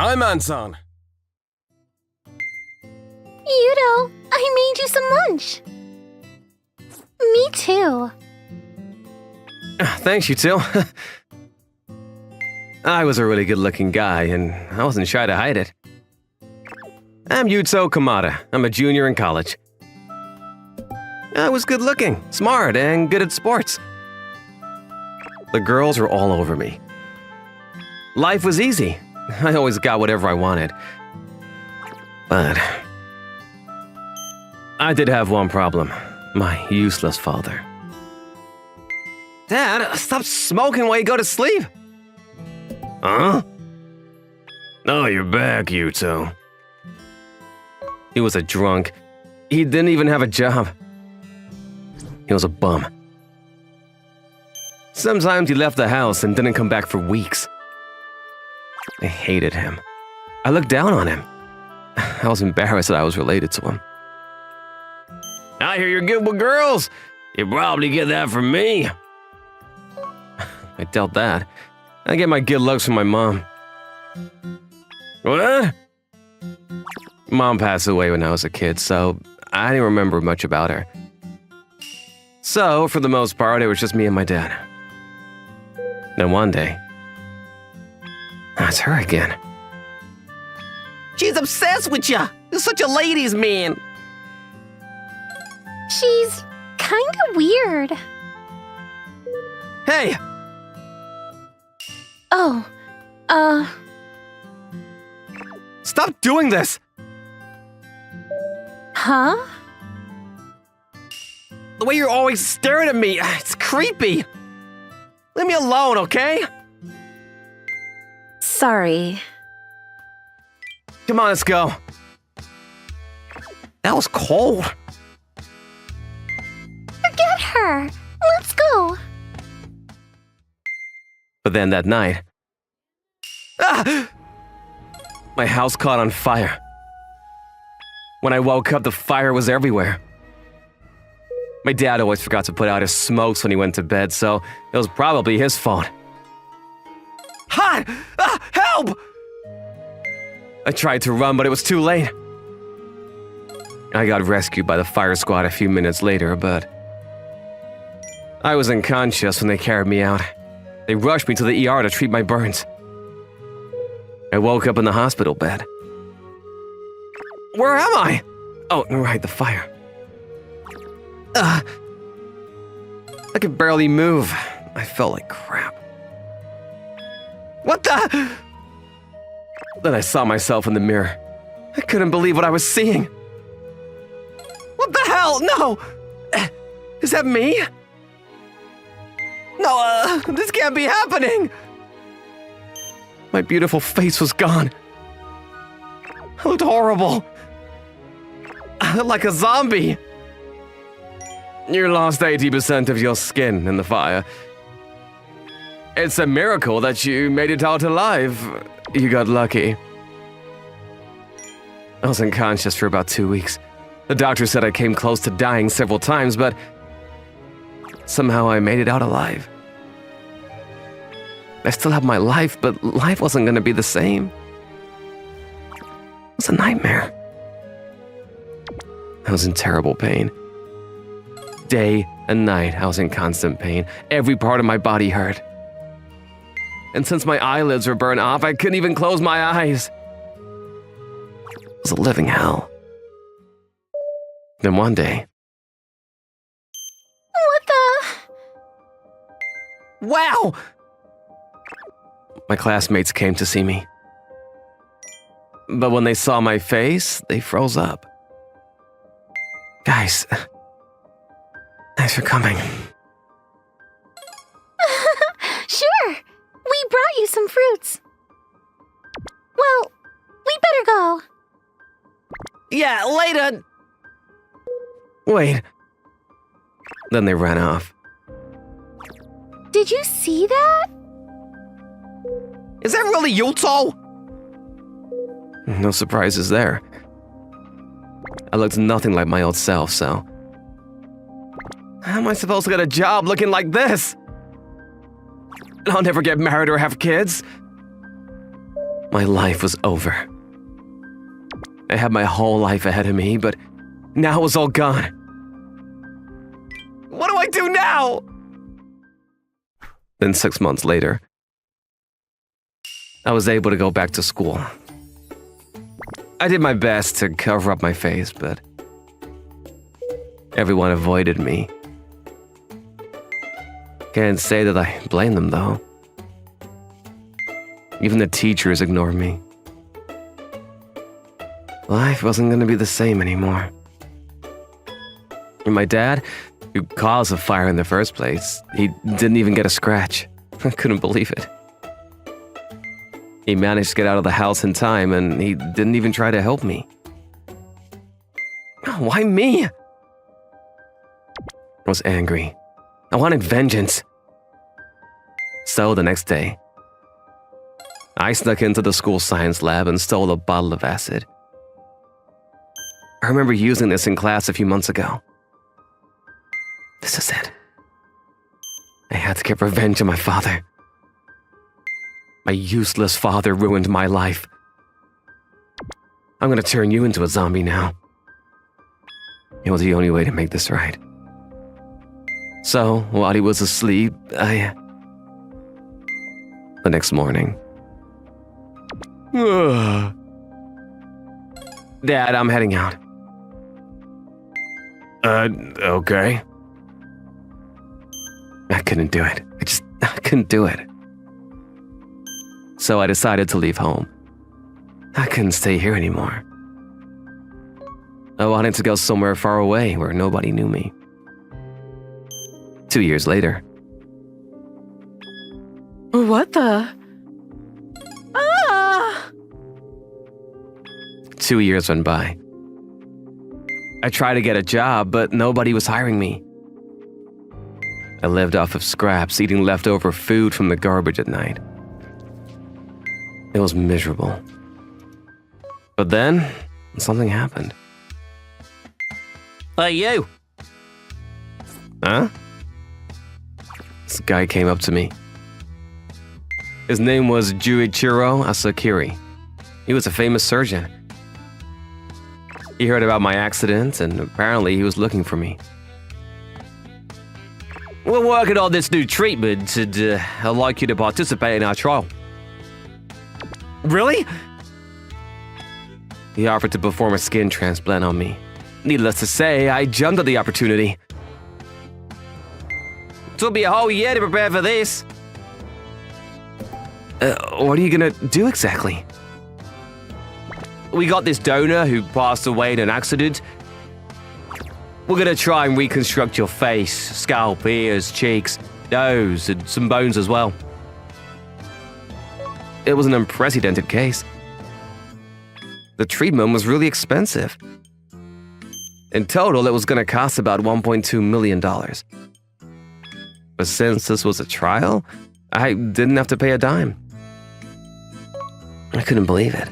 Hi, man-san. Yudo, I made you some lunch. Me too. Thanks, you two. I was a really good-looking guy, and I wasn't shy to hide it. I'm Yuto Kamada. I'm a junior in college. I was good-looking, smart, and good at sports. The girls were all over me. Life was easy. I always got whatever I wanted. But I did have one problem. My useless father. Dad, stop smoking while you go to sleep. Huh? Oh, you're back, Yuto. He was a drunk. He didn't even have a job. He was a bum. Sometimes he left the house and didn't come back for weeks. I hated him. I looked down on him. I was embarrassed that I was related to him. I hear you're good with girls. You probably get that from me. I doubt that. I get my good looks from my mom. What? Mom passed away when I was a kid, so I didn't remember much about her. So, for the most part, it was just me and my dad. Then one day, it's her again. She's obsessed with ya. You're such a ladies' man. She's kinda weird. Hey! Oh, Stop doing this! huh? The way you're always staring at me, it's creepy. Leave me alone, okay? Sorry. Come on, let's go. That was cold. Forget her. Let's go. But then that night, my house caught on fire. When I woke up, the fire was everywhere. My dad always forgot to put out his smokes when he went to bed, so it was probably his fault. Hot! Help! I tried to run, but it was too late. I got rescued by the fire squad a few minutes later, but I was unconscious when they carried me out. They rushed me to the ER to treat my burns. I woke up in the hospital bed. Where am I? Oh, right, the fire. I could barely move. I felt like crap. What the? Then I saw myself in the mirror. I couldn't believe what I was seeing. What the hell? No! Is that me? No, this can't be happening! My beautiful face was gone. I looked horrible. I looked like a zombie. You lost 80% of your skin in the fire. It's a miracle that you made it out alive. You got lucky. I was unconscious for about 2 weeks. The doctor said I came close to dying several times, but somehow I made it out alive. I still have my life, but life wasn't going to be the same. It was a nightmare. I was in terrible pain. Day and night, I was in constant pain. Every part of my body hurt. And since my eyelids were burned off, I couldn't even close my eyes. It was a living hell. Then one day... What the? Wow! My classmates came to see me. But when they saw my face, they froze up. Guys, thanks for coming. Sure. We brought you some fruits. Well, we better go. Yeah, later! Wait. Then they ran off. Did you see that? Is that really Yuto? No surprises there. I looked nothing like my old self, so... How am I supposed to get a job looking like this? I'll never get married or have kids. My life was over. I had my whole life ahead of me, but now it was all gone. What do I do now? Then 6 months later, I was able to go back to school. I did my best to cover up my face, but everyone avoided me. Can't say that I blame them, though. Even the teachers ignored me. Life wasn't going to be the same anymore. And my dad, who caused the fire in the first place, he didn't even get a scratch. I couldn't believe it. He managed to get out of the house in time, and he didn't even try to help me. Why me? I was angry. I wanted vengeance. So the next day, I snuck into the school science lab and stole a bottle of acid. I remember using this in class a few months ago. This is it. I had to get revenge on my father. My useless father ruined my life. I'm gonna turn you into a zombie now. It was the only way to make this right. So, while he was asleep, The next morning... Dad, I'm heading out. Okay. I couldn't do it. I couldn't do it. So I decided to leave home. I couldn't stay here anymore. I wanted to go somewhere far away where nobody knew me. 2 years later. What the? Ah! 2 years went by. I tried to get a job, but nobody was hiring me. I lived off of scraps, eating leftover food from the garbage at night. It was miserable. But then, something happened. Hey, you! Huh? This guy came up to me. His name was Juichiro Asakiri. He was a famous surgeon. He heard about my accident, and apparently he was looking for me. We're working on this new treatment, and I'd like you to participate in our trial. Really? He offered to perform a skin transplant on me. Needless to say, I jumped at the opportunity. It took me a whole year to prepare for this. What are you gonna do exactly? We got this donor who passed away in an accident. We're gonna try and reconstruct your face, scalp, ears, cheeks, nose, and some bones as well. It was an unprecedented case. The treatment was really expensive. In total, it was gonna cost about $1.2 million. But since this was a trial, I didn't have to pay a dime. I couldn't believe it.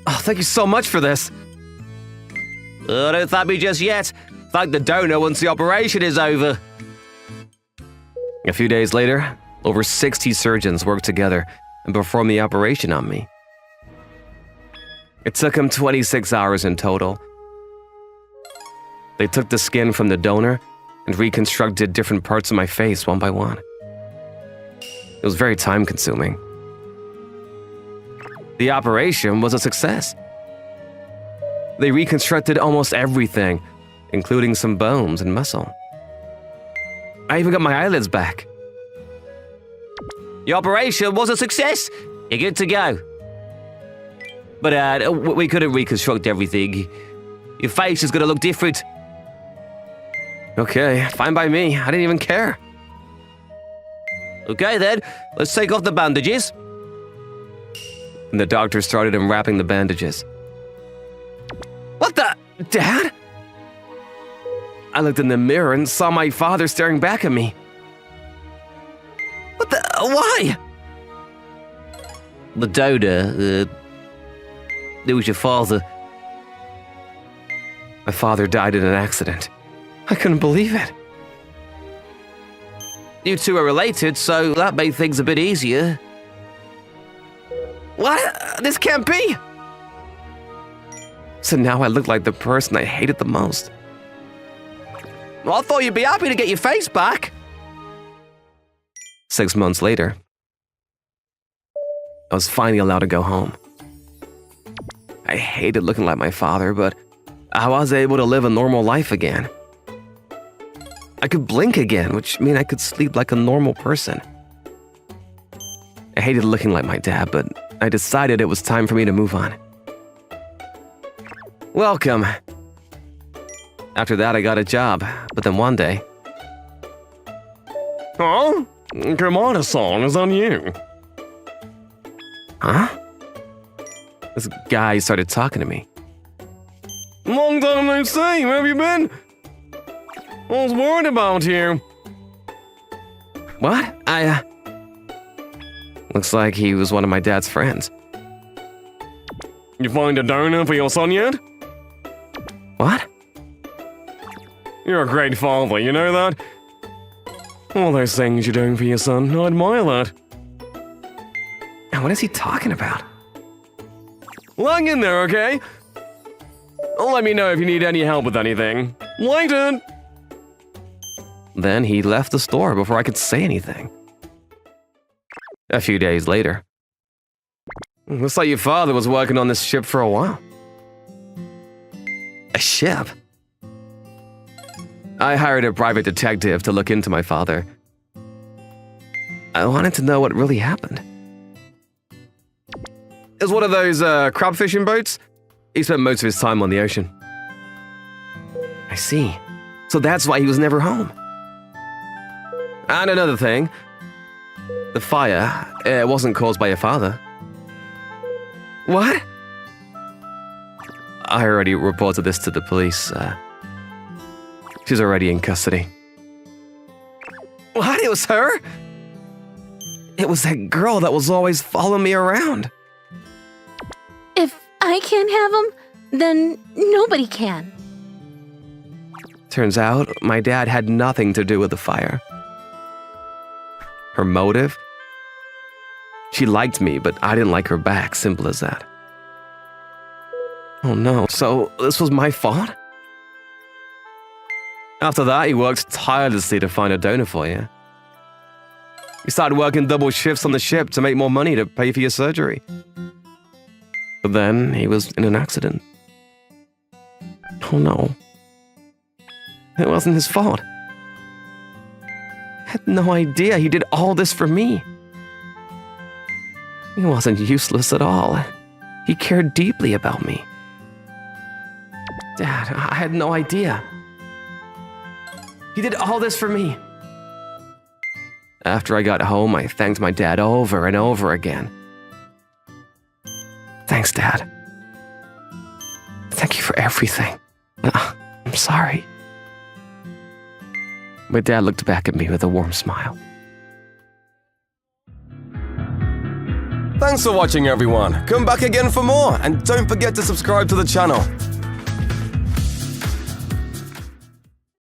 Oh, thank you so much for this. Don't thank me just yet. Thank the donor once the operation is over. A few days later, over 60 surgeons worked together and performed the operation on me. It took them 26 hours in total. They took the skin from the donor and reconstructed different parts of my face one by one. It was very time-consuming. The operation was a success. They reconstructed almost everything, including some bones and muscle. I even got my eyelids back. The operation was a success. You're good to go. But we couldn't reconstruct everything. Your face is gonna look different. Okay, fine by me. I didn't even care. Okay then, let's take off the bandages. And the doctor started unwrapping the bandages. What the? Dad? I looked in the mirror and saw my father staring back at me. What the? Why? The donor, it was your father. My father died in an accident. I couldn't believe it. You two are related, so that made things a bit easier. This can't be! So now I look like the person I hated the most. Well, I thought you'd be happy to get your face back. 6 months later, I was finally allowed to go home. I hated looking like my father, but I was able to live a normal life again. I could blink again, which meant I could sleep like a normal person. I hated looking like my dad, but I decided it was time for me to move on. Welcome. After that, I got a job, but then one day... Huh? Kamada-san is on you. Huh? This guy started talking to me. Long time no see, where have you been? I was worried about you. What? Looks like he was one of my dad's friends. You find a donor for your son yet? What? You're a great father, you know that? All those things you're doing for your son, I admire that. Now, what is he talking about? Hang in there, okay? Let me know if you need any help with anything. Later! Then he left the store before I could say anything. A few days later. Looks like your father was working on this ship for a while. A ship? I hired a private detective to look into my father. I wanted to know what really happened. It was one of those crab fishing boats. He spent most of his time on the ocean. I see. So that's why he was never home. And another thing. The fire, it wasn't caused by your father. What? I already reported this to the police. She's already in custody. What? It was her? It was that girl that was always following me around. If I can't have him, then nobody can. Turns out, my dad had nothing to do with the fire. Her motive? She liked me, but I didn't like her back, simple as that. Oh no, so this was my fault? After that, he worked tirelessly to find a donor for you. He started working double shifts on the ship to make more money to pay for your surgery. But then, he was in an accident. Oh no. It wasn't his fault. I had no idea he did all this for me. He wasn't useless at all. He cared deeply about me. Dad, I had no idea. He did all this for me. After I got home, I thanked my dad over and over again. Thanks, Dad. Thank you for everything. I'm sorry. My dad looked back at me with a warm smile. Thanks for watching, everyone. Come back again for more, and don't forget to subscribe to the channel.